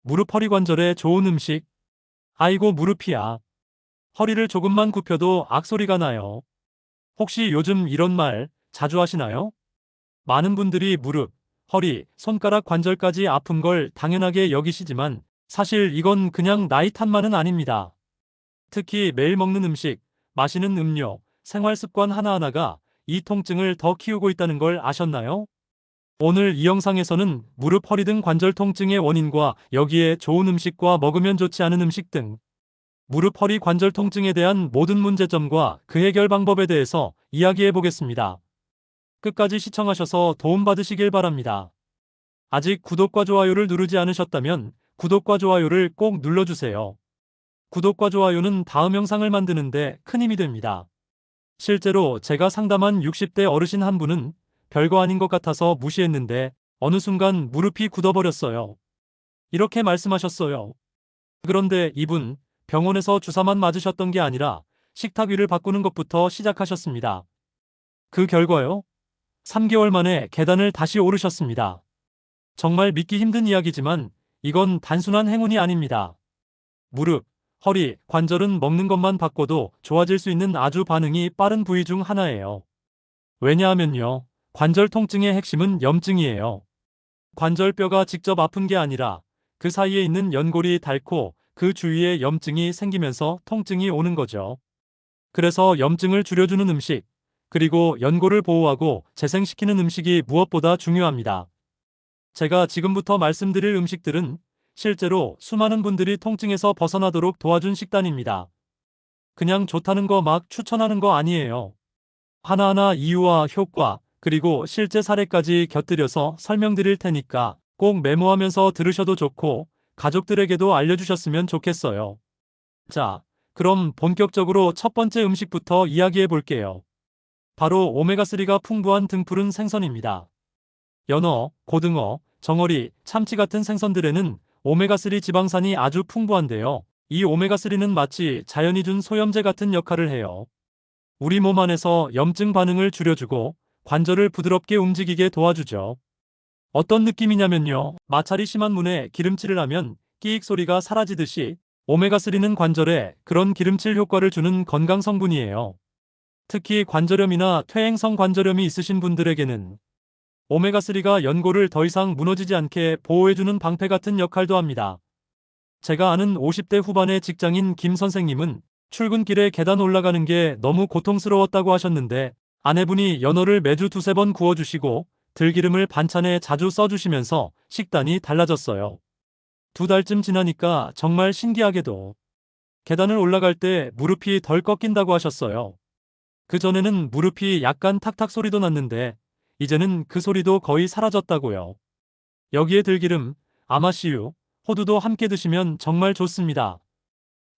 무릎 허리 관절에 좋은 음식. 아이고 무릎이야. 허리를 조금만 굽혀도 악소리가 나요. 혹시 요즘 이런 말 자주 하시나요? 많은 분들이 무릎, 허리, 손가락 관절까지 아픈 걸 당연하게 여기시지만 사실 이건 그냥 나이 탓만은 아닙니다. 특히 매일 먹는 음식, 마시는 음료, 생활 습관 하나하나가 이 통증을 더 키우고 있다는 걸 아셨나요? 오늘 이 영상에서는 무릎, 허리 등 관절 통증의 원인과 여기에 좋은 음식과 먹으면 좋지 않은 음식 등 무릎, 허리 관절 통증에 대한 모든 문제점과 그 해결 방법에 대해서 이야기해 보겠습니다. 끝까지 시청하셔서 도움받으시길 바랍니다. 아직 구독과 좋아요를 누르지 않으셨다면 구독과 좋아요를 꼭 눌러주세요. 구독과 좋아요는 다음 영상을 만드는데 큰 힘이 됩니다. 실제로 제가 상담한 60대 어르신 한 분은 별거 아닌 것 같아서 무시했는데 어느 순간 무릎이 굳어버렸어요. 이렇게 말씀하셨어요. 그런데 이분 병원에서 주사만 맞으셨던 게 아니라 식탁 위를 바꾸는 것부터 시작하셨습니다. 그 결과요? 3개월 만에 계단을 다시 오르셨습니다. 정말 믿기 힘든 이야기지만 이건 단순한 행운이 아닙니다. 무릎, 허리, 관절은 먹는 것만 바꿔도 좋아질 수 있는 아주 반응이 빠른 부위 중 하나예요. 왜냐하면요, 관절 통증의 핵심은 염증이에요. 관절뼈가 직접 아픈 게 아니라 그 사이에 있는 연골이 닳고 그 주위에 염증이 생기면서 통증이 오는 거죠. 그래서 염증을 줄여주는 음식, 그리고 연골을 보호하고 재생시키는 음식이 무엇보다 중요합니다. 제가 지금부터 말씀드릴 음식들은 실제로 수많은 분들이 통증에서 벗어나도록 도와준 식단입니다. 그냥 좋다는 거 막 추천하는 거 아니에요. 하나하나 이유와 효과, 그리고 실제 사례까지 곁들여서 설명드릴 테니까 꼭 메모하면서 들으셔도 좋고 가족들에게도 알려주셨으면 좋겠어요. 자, 그럼 본격적으로 첫 번째 음식부터 이야기해 볼게요. 바로 오메가3가 풍부한 등푸른 생선입니다. 연어, 고등어, 정어리, 참치 같은 생선들에는 오메가3 지방산이 아주 풍부한데요. 이 오메가3는 마치 자연이 준 소염제 같은 역할을 해요. 우리 몸 안에서 염증 반응을 줄여주고 관절을 부드럽게 움직이게 도와주죠. 어떤 느낌이냐면요. 마찰이 심한 문에 기름칠을 하면 끼익 소리가 사라지듯이 오메가3는 관절에 그런 기름칠 효과를 주는 건강 성분이에요. 특히 관절염이나 퇴행성 관절염이 있으신 분들에게는 오메가3가 연골을 더 이상 무너지지 않게 보호해주는 방패 같은 역할도 합니다. 제가 아는 50대 후반의 직장인 김 선생님은 출근길에 계단 올라가는 게 너무 고통스러웠다고 하셨는데 아내분이 연어를 매주 두세 번 구워주시고 들기름을 반찬에 자주 써주시면서 식단이 달라졌어요. 2달쯤 지나니까 정말 신기하게도 계단을 올라갈 때 무릎이 덜 꺾인다고 하셨어요. 그전에는 무릎이 약간 탁탁 소리도 났는데 이제는 그 소리도 거의 사라졌다고요. 여기에 들기름, 아마씨유, 호두도 함께 드시면 정말 좋습니다.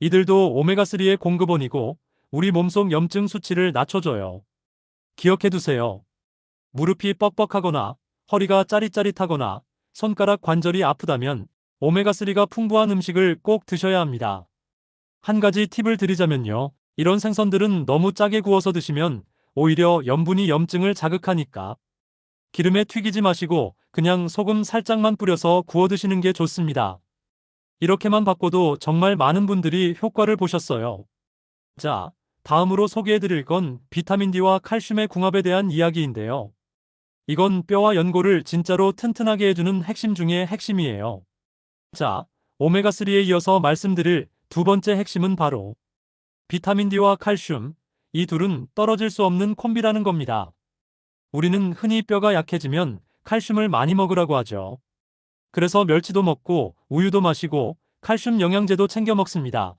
이들도 오메가3의 공급원이고 우리 몸속 염증 수치를 낮춰줘요. 기억해두세요. 무릎이 뻑뻑하거나 허리가 짜릿짜릿하거나 손가락 관절이 아프다면 오메가3가 풍부한 음식을 꼭 드셔야 합니다. 한 가지 팁을 드리자면요. 이런 생선들은 너무 짜게 구워서 드시면 오히려 염분이 염증을 자극하니까 기름에 튀기지 마시고 그냥 소금 살짝만 뿌려서 구워 드시는 게 좋습니다. 이렇게만 바꿔도 정말 많은 분들이 효과를 보셨어요. 자, 다음으로 소개해드릴 건 비타민 D와 칼슘의 궁합에 대한 이야기인데요. 이건 뼈와 연골을 진짜로 튼튼하게 해주는 핵심 중의 핵심이에요. 자, 오메가3에 이어서 말씀드릴 두 번째 핵심은 바로 비타민 D와 칼슘, 이 둘은 떨어질 수 없는 콤비라는 겁니다. 우리는 흔히 뼈가 약해지면 칼슘을 많이 먹으라고 하죠. 그래서 멸치도 먹고 우유도 마시고 칼슘 영양제도 챙겨 먹습니다.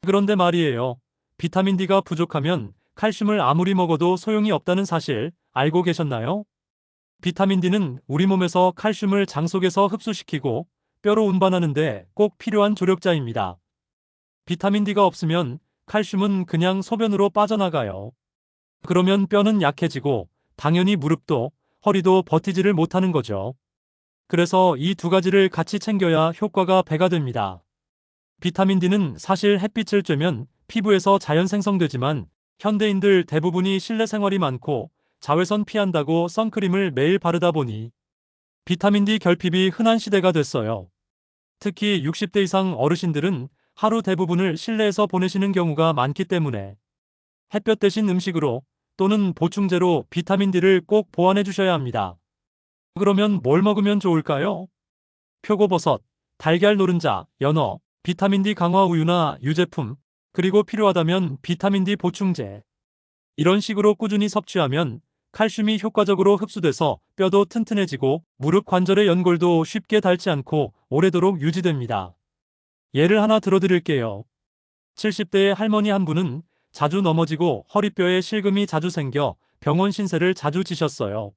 그런데 말이에요. 비타민 D가 부족하면 칼슘을 아무리 먹어도 소용이 없다는 사실 알고 계셨나요? 비타민 D는 우리 몸에서 칼슘을 장 속에서 흡수시키고 뼈로 운반하는데 꼭 필요한 조력자입니다. 비타민 D가 없으면 칼슘은 그냥 소변으로 빠져나가요. 그러면 뼈는 약해지고 당연히 무릎도 허리도 버티지를 못하는 거죠. 그래서 이 두 가지를 같이 챙겨야 효과가 배가 됩니다. 비타민 D는 사실 햇빛을 쬐면 피부에서 자연 생성되지만 현대인들 대부분이 실내 생활이 많고 자외선 피한다고 선크림을 매일 바르다 보니 비타민 D 결핍이 흔한 시대가 됐어요. 특히 60대 이상 어르신들은 하루 대부분을 실내에서 보내시는 경우가 많기 때문에 햇볕 대신 음식으로 또는 보충제로 비타민 D를 꼭 보완해 주셔야 합니다. 그러면 뭘 먹으면 좋을까요? 표고버섯, 달걀 노른자, 연어, 비타민 D 강화 우유나 유제품, 그리고 필요하다면 비타민 D 보충제. 이런 식으로 꾸준히 섭취하면 칼슘이 효과적으로 흡수돼서 뼈도 튼튼해지고 무릎 관절의 연골도 쉽게 닳지 않고 오래도록 유지됩니다. 예를 하나 들어드릴게요. 70대의 할머니 한 분은 자주 넘어지고 허리뼈에 실금이 자주 생겨 병원 신세를 자주 지셨어요.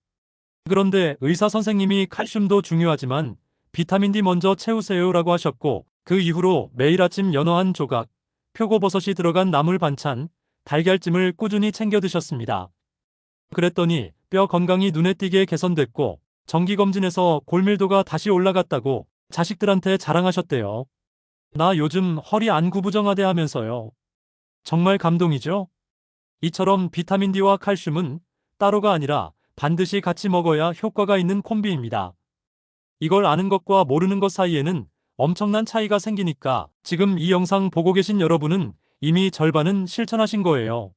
그런데 의사 선생님이 칼슘도 중요하지만 비타민 D 먼저 채우세요라고 하셨고, 그 이후로 매일 아침 연어 한 조각, 표고버섯이 들어간 나물 반찬, 달걀찜을 꾸준히 챙겨 드셨습니다. 그랬더니 뼈 건강이 눈에 띄게 개선됐고 정기검진에서 골밀도가 다시 올라갔다고 자식들한테 자랑하셨대요. 나 요즘 허리 안 구부정하대 하면서요. 정말 감동이죠? 이처럼 비타민 D와 칼슘은 따로가 아니라 반드시 같이 먹어야 효과가 있는 콤비입니다. 이걸 아는 것과 모르는 것 사이에는 엄청난 차이가 생기니까 지금 이 영상 보고 계신 여러분은 이미 절반은 실천하신 거예요.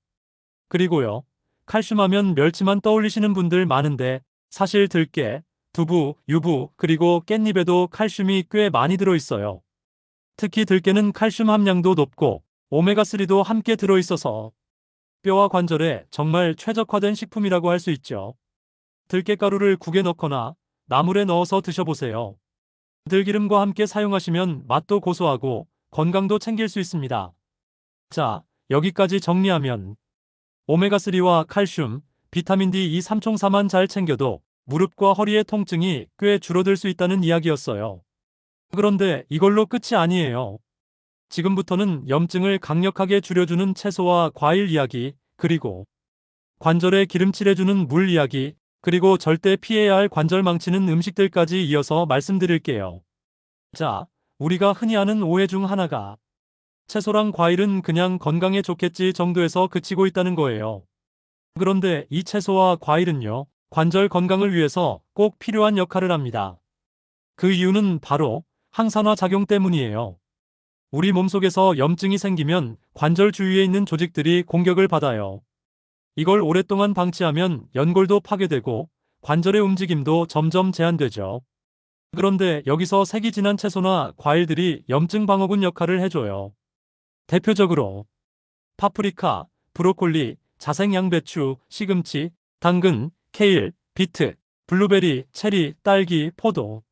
그리고요, 칼슘 하면 멸치만 떠올리시는 분들 많은데 사실 들깨, 두부, 유부, 그리고 깻잎에도 칼슘이 꽤 많이 들어있어요. 특히 들깨는 칼슘 함량도 높고 오메가3도 함께 들어있어서 뼈와 관절에 정말 최적화된 식품이라고 할 수 있죠. 들깨가루를 국에 넣거나 나물에 넣어서 드셔보세요. 들기름과 함께 사용하시면 맛도 고소하고 건강도 챙길 수 있습니다. 자, 여기까지 정리하면 오메가3와 칼슘, 비타민 D 이 삼총사만 잘 챙겨도 무릎과 허리의 통증이 꽤 줄어들 수 있다는 이야기였어요. 그런데 이걸로 끝이 아니에요. 지금부터는 염증을 강력하게 줄여주는 채소와 과일 이야기, 그리고 관절에 기름칠해주는 물 이야기, 그리고 절대 피해야 할 관절 망치는 음식들까지 이어서 말씀드릴게요. 자, 우리가 흔히 하는 오해 중 하나가 채소랑 과일은 그냥 건강에 좋겠지 정도에서 그치고 있다는 거예요. 그런데 이 채소와 과일은요, 관절 건강을 위해서 꼭 필요한 역할을 합니다. 그 이유는 바로 항산화 작용 때문이에요. 우리 몸속에서 염증이 생기면 관절 주위에 있는 조직들이 공격을 받아요. 이걸 오랫동안 방치하면 연골도 파괴되고 관절의 움직임도 점점 제한되죠. 그런데 여기서 색이 진한 채소나 과일들이 염증 방어군 역할을 해줘요. 대표적으로 파프리카, 브로콜리, 자색 양배추, 시금치, 당근, 케일, 비트, 블루베리, 체리, 딸기, 포도.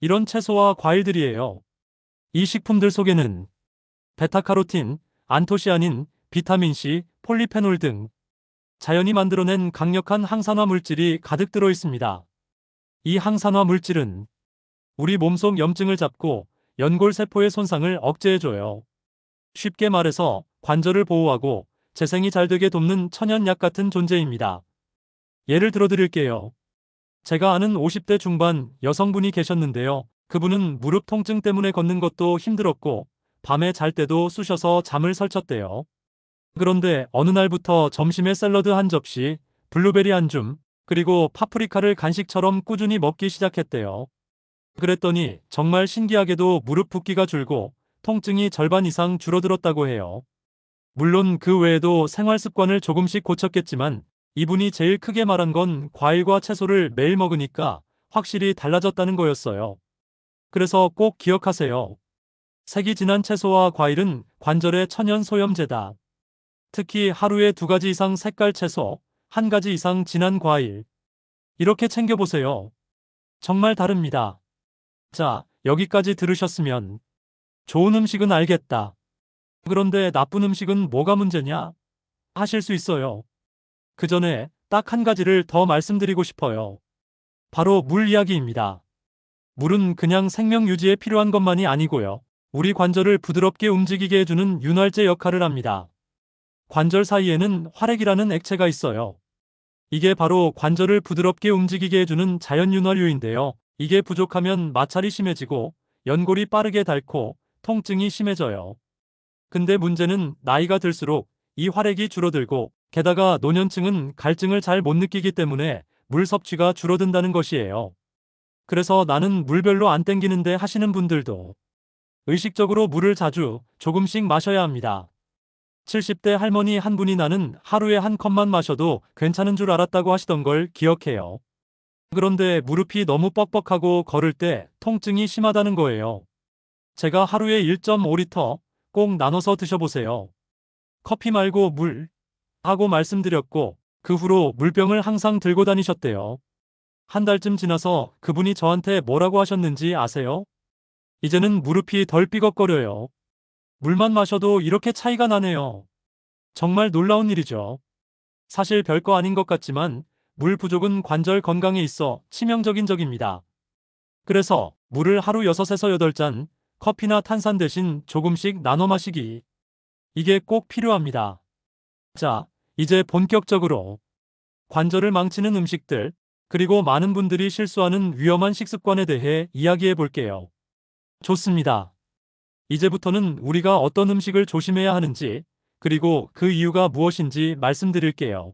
이런 채소와 과일들이에요. 이 식품들 속에는 베타카로틴, 안토시아닌, 비타민C, 폴리페놀 등 자연이 만들어낸 강력한 항산화 물질이 가득 들어 있습니다. 이 항산화 물질은 우리 몸속 염증을 잡고 연골세포의 손상을 억제해줘요. 쉽게 말해서 관절을 보호하고 재생이 잘 되게 돕는 천연약 같은 존재입니다. 예를 들어 드릴게요. 제가 아는 50대 중반 여성분이 계셨는데요. 그분은 무릎 통증 때문에 걷는 것도 힘들었고 밤에 잘 때도 쑤셔서 잠을 설쳤대요. 그런데 어느 날부터 점심에 샐러드 한 접시, 블루베리 한 줌, 그리고 파프리카를 간식처럼 꾸준히 먹기 시작했대요. 그랬더니 정말 신기하게도 무릎 붓기가 줄고 통증이 절반 이상 줄어들었다고 해요. 물론 그 외에도 생활 습관을 조금씩 고쳤겠지만 이분이 제일 크게 말한 건 과일과 채소를 매일 먹으니까 확실히 달라졌다는 거였어요. 그래서 꼭 기억하세요. 색이 진한 채소와 과일은 관절의 천연 소염제다. 특히 하루에 2가지 이상 색깔 채소, 1가지 이상 진한 과일. 이렇게 챙겨보세요. 정말 다릅니다. 자, 여기까지 들으셨으면 좋은 음식은 알겠다. 그런데 나쁜 음식은 뭐가 문제냐? 하실 수 있어요. 그 전에 딱 한 가지를 더 말씀드리고 싶어요. 바로 물 이야기입니다. 물은 그냥 생명 유지에 필요한 것만이 아니고요. 우리 관절을 부드럽게 움직이게 해주는 윤활제 역할을 합니다. 관절 사이에는 활액이라는 액체가 있어요. 이게 바로 관절을 부드럽게 움직이게 해주는 자연윤활유인데요. 이게 부족하면 마찰이 심해지고 연골이 빠르게 닳고 통증이 심해져요. 근데 문제는 나이가 들수록 이 활액이 줄어들고 게다가 노년층은 갈증을 잘 못 느끼기 때문에 물 섭취가 줄어든다는 것이에요. 그래서 나는 물 별로 안 땡기는데 하시는 분들도 의식적으로 물을 자주 조금씩 마셔야 합니다. 70대 할머니 한 분이 나는 하루에 한 컵만 마셔도 괜찮은 줄 알았다고 하시던 걸 기억해요. 그런데 무릎이 너무 뻑뻑하고 걸을 때 통증이 심하다는 거예요. 제가 하루에 1.5리터 꼭 나눠서 드셔보세요. 커피 말고 물 하고 말씀드렸고 그 후로 물병을 항상 들고 다니셨대요. 한 달쯤 지나서 그분이 저한테 뭐라고 하셨는지 아세요? 이제는 무릎이 덜 삐걱거려요. 물만 마셔도 이렇게 차이가 나네요. 정말 놀라운 일이죠. 사실 별거 아닌 것 같지만 물 부족은 관절 건강에 있어 치명적인 적입니다. 그래서 물을 하루 6에서 8잔, 커피나 탄산 대신 조금씩 나눠 마시기. 이게 꼭 필요합니다. 자, 이제 본격적으로 관절을 망치는 음식들, 그리고 많은 분들이 실수하는 위험한 식습관에 대해 이야기해 볼게요. 좋습니다. 이제부터는 우리가 어떤 음식을 조심해야 하는지, 그리고 그 이유가 무엇인지 말씀드릴게요.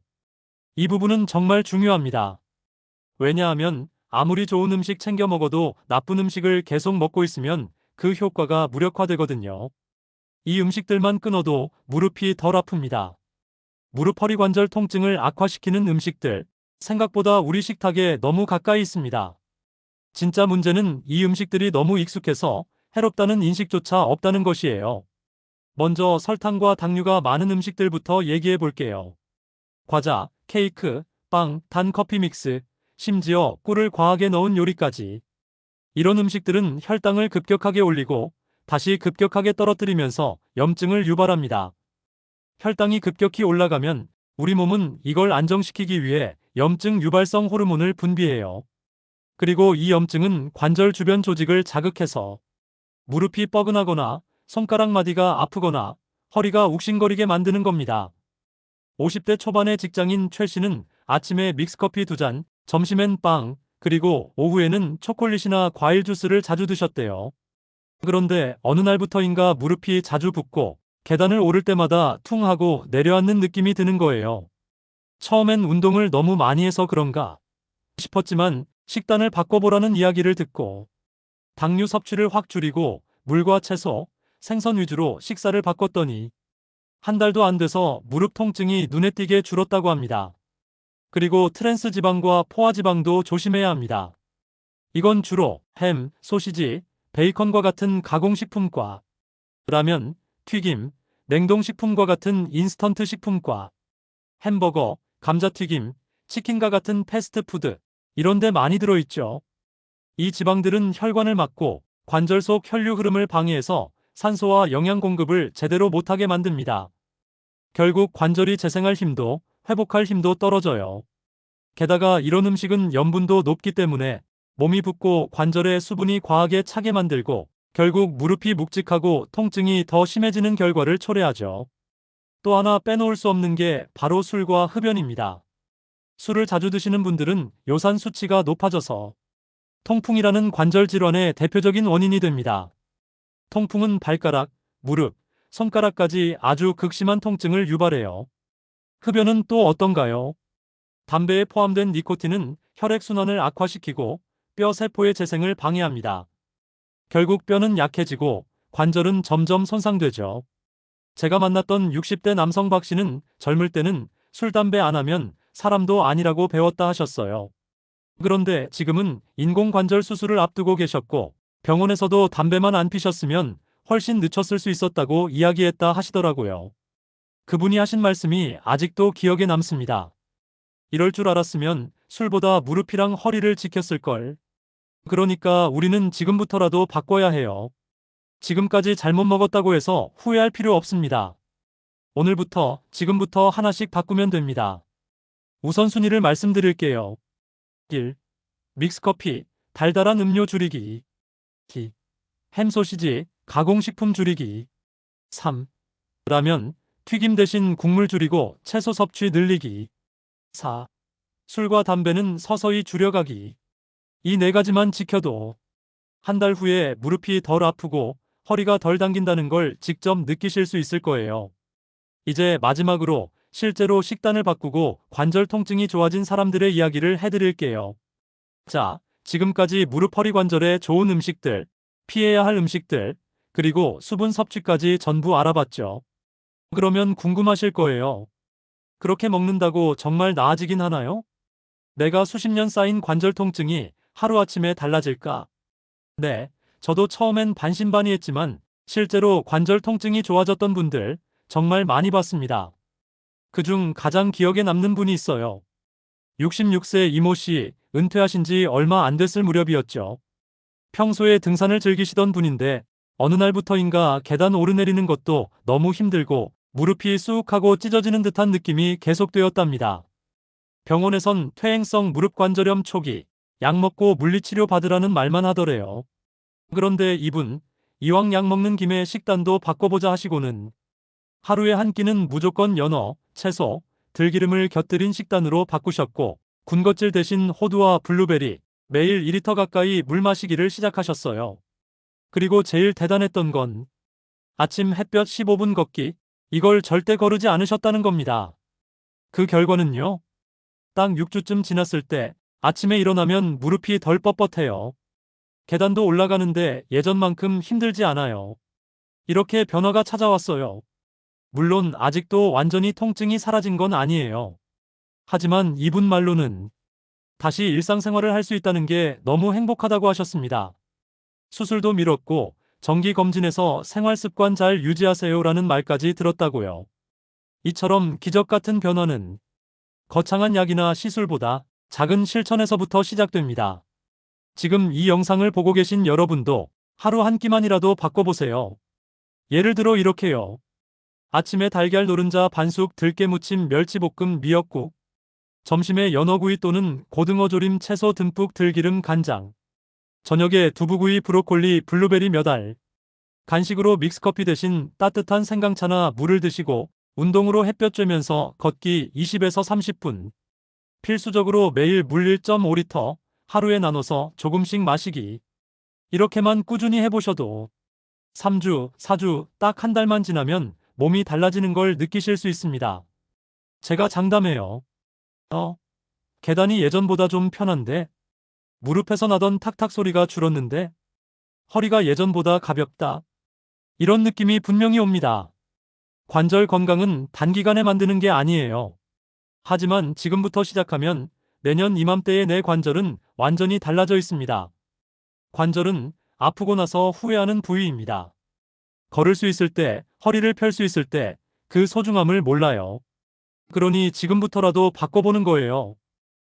이 부분은 정말 중요합니다. 왜냐하면 아무리 좋은 음식 챙겨 먹어도 나쁜 음식을 계속 먹고 있으면 그 효과가 무력화되거든요. 이 음식들만 끊어도 무릎이 덜 아픕니다. 무릎 허리 관절 통증을 악화시키는 음식들, 생각보다 우리 식탁에 너무 가까이 있습니다. 진짜 문제는 이 음식들이 너무 익숙해서 해롭다는 인식조차 없다는 것이에요. 먼저 설탕과 당류가 많은 음식들부터 얘기해 볼게요. 과자, 케이크, 빵, 단 커피 믹스, 심지어 꿀을 과하게 넣은 요리까지. 이런 음식들은 혈당을 급격하게 올리고 다시 급격하게 떨어뜨리면서 염증을 유발합니다. 혈당이 급격히 올라가면 우리 몸은 이걸 안정시키기 위해 염증 유발성 호르몬을 분비해요. 그리고 이 염증은 관절 주변 조직을 자극해서 무릎이 뻐근하거나 손가락 마디가 아프거나 허리가 욱신거리게 만드는 겁니다. 50대 초반의 직장인 최 씨는 아침에 믹스커피 2잔, 점심엔 빵, 그리고 오후에는 초콜릿이나 과일 주스를 자주 드셨대요. 그런데 어느 날부터인가 무릎이 자주 붓고 계단을 오를 때마다 퉁 하고 내려앉는 느낌이 드는 거예요. 처음엔 운동을 너무 많이 해서 그런가 싶었지만 식단을 바꿔보라는 이야기를 듣고 당류 섭취를 확 줄이고 물과 채소, 생선 위주로 식사를 바꿨더니 한 달도 안 돼서 무릎 통증이 눈에 띄게 줄었다고 합니다. 그리고 트랜스 지방과 포화 지방도 조심해야 합니다. 이건 주로 햄, 소시지, 베이컨과 같은 가공식품과 라면, 튀김, 냉동식품과 같은 인스턴트 식품과 햄버거, 감자튀김, 치킨과 같은 패스트푸드 이런 데 많이 들어있죠. 이 지방들은 혈관을 막고 관절 속 혈류 흐름을 방해해서 산소와 영양 공급을 제대로 못하게 만듭니다. 결국 관절이 재생할 힘도 회복할 힘도 떨어져요. 게다가 이런 음식은 염분도 높기 때문에 몸이 붓고 관절에 수분이 과하게 차게 만들고 결국 무릎이 묵직하고 통증이 더 심해지는 결과를 초래하죠. 또 하나 빼놓을 수 없는 게 바로 술과 흡연입니다. 술을 자주 드시는 분들은 요산 수치가 높아져서 통풍이라는 관절 질환의 대표적인 원인이 됩니다. 통풍은 발가락, 무릎, 손가락까지 아주 극심한 통증을 유발해요. 흡연은 또 어떤가요? 담배에 포함된 니코틴은 혈액순환을 악화시키고 뼈 세포의 재생을 방해합니다. 결국 뼈는 약해지고 관절은 점점 손상되죠. 제가 만났던 60대 남성 박 씨는 젊을 때는 술, 담배 안 하면 사람도 아니라고 배웠다 하셨어요. 그런데 지금은 인공관절 수술을 앞두고 계셨고 병원에서도 담배만 안 피셨으면 훨씬 늦췄을 수 있었다고 이야기했다 하시더라고요. 그분이 하신 말씀이 아직도 기억에 남습니다. 이럴 줄 알았으면 술보다 무릎이랑 허리를 지켰을 걸. 그러니까 우리는 지금부터라도 바꿔야 해요. 지금까지 잘못 먹었다고 해서 후회할 필요 없습니다. 오늘부터, 지금부터 하나씩 바꾸면 됩니다. 우선순위를 말씀드릴게요. 1. 믹스커피, 달달한 음료 줄이기. 2. 햄 소시지, 가공식품 줄이기. 3. 라면, 튀김 대신 국물 줄이고 채소 섭취 늘리기. 4. 술과 담배는 서서히 줄여가기. 이 4가지만 지켜도 한 달 후에 무릎이 덜 아프고 허리가 덜 당긴다는 걸 직접 느끼실 수 있을 거예요. 이제 마지막으로 실제로 식단을 바꾸고 관절 통증이 좋아진 사람들의 이야기를 해드릴게요. 자, 지금까지 무릎 허리 관절에 좋은 음식들, 피해야 할 음식들, 그리고 수분 섭취까지 전부 알아봤죠. 그러면 궁금하실 거예요. 그렇게 먹는다고 정말 나아지긴 하나요? 내가 수십 년 쌓인 관절 통증이 하루아침에 달라질까? 네, 저도 처음엔 반신반의했지만 실제로 관절 통증이 좋아졌던 분들 정말 많이 봤습니다. 그중 가장 기억에 남는 분이 있어요. 66세 이모 씨, 은퇴하신 지 얼마 안 됐을 무렵이었죠. 평소에 등산을 즐기시던 분인데 어느 날부터인가 계단 오르내리는 것도 너무 힘들고 무릎이 쑥하고 찢어지는 듯한 느낌이 계속되었답니다. 병원에선 퇴행성 무릎 관절염 초기, 약 먹고 물리치료 받으라는 말만 하더래요. 그런데 이분, 이왕 약 먹는 김에 식단도 바꿔보자 하시고는 하루에 한 끼는 무조건 연어, 채소, 들기름을 곁들인 식단으로 바꾸셨고 군것질 대신 호두와 블루베리, 매일 2리터 가까이 물 마시기를 시작하셨어요. 그리고 제일 대단했던 건 아침 햇볕 15분 걷기, 이걸 절대 거르지 않으셨다는 겁니다. 그 결과는요? 딱 6주쯤 지났을 때 아침에 일어나면 무릎이 덜 뻣뻣해요. 계단도 올라가는데 예전만큼 힘들지 않아요. 이렇게 변화가 찾아왔어요. 물론 아직도 완전히 통증이 사라진 건 아니에요. 하지만 이분 말로는 다시 일상생활을 할 수 있다는 게 너무 행복하다고 하셨습니다. 수술도 미뤘고 정기검진에서 생활습관 잘 유지하세요라는 말까지 들었다고요. 이처럼 기적 같은 변화는 거창한 약이나 시술보다 작은 실천에서부터 시작됩니다. 지금 이 영상을 보고 계신 여러분도 하루 한 끼만이라도 바꿔보세요. 예를 들어 이렇게요. 아침에 달걀 노른자 반숙 들깨무침 멸치볶음 미역국, 점심에 연어구이 또는 고등어 조림 채소 듬뿍 들기름 간장, 저녁에 두부구이 브로콜리 블루베리 몇 알, 간식으로 믹스커피 대신 따뜻한 생강차나 물을 드시고 운동으로 햇볕 쬐면서 걷기 20에서 30분, 필수적으로 매일 물 1.5리터 하루에 나눠서 조금씩 마시기. 이렇게만 꾸준히 해보셔도 3주, 4주, 딱 한 달만 지나면 몸이 달라지는 걸 느끼실 수 있습니다. 제가 장담해요. 계단이 예전보다 좀 편한데? 무릎에서 나던 탁탁 소리가 줄었는데? 허리가 예전보다 가볍다. 이런 느낌이 분명히 옵니다. 관절 건강은 단기간에 만드는 게 아니에요. 하지만 지금부터 시작하면 내년 이맘때의 내 관절은 완전히 달라져 있습니다. 관절은 아프고 나서 후회하는 부위입니다. 걸을 수 있을 때, 허리를 펼 수 있을 때 그 소중함을 몰라요. 그러니 지금부터라도 바꿔보는 거예요.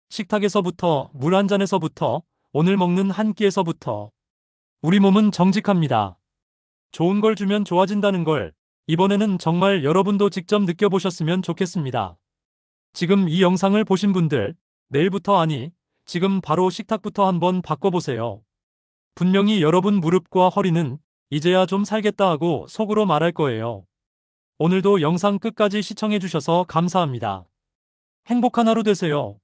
식탁에서부터, 물 한 잔에서부터, 오늘 먹는 한 끼에서부터. 우리 몸은 정직합니다. 좋은 걸 주면 좋아진다는 걸 이번에는 정말 여러분도 직접 느껴보셨으면 좋겠습니다. 지금 이 영상을 보신 분들, 내일부터 아니, 지금 바로 식탁부터 한번 바꿔보세요. 분명히 여러분 무릎과 허리는 이제야 좀 살겠다 하고 속으로 말할 거예요. 오늘도 영상 끝까지 시청해주셔서 감사합니다. 행복한 하루 되세요.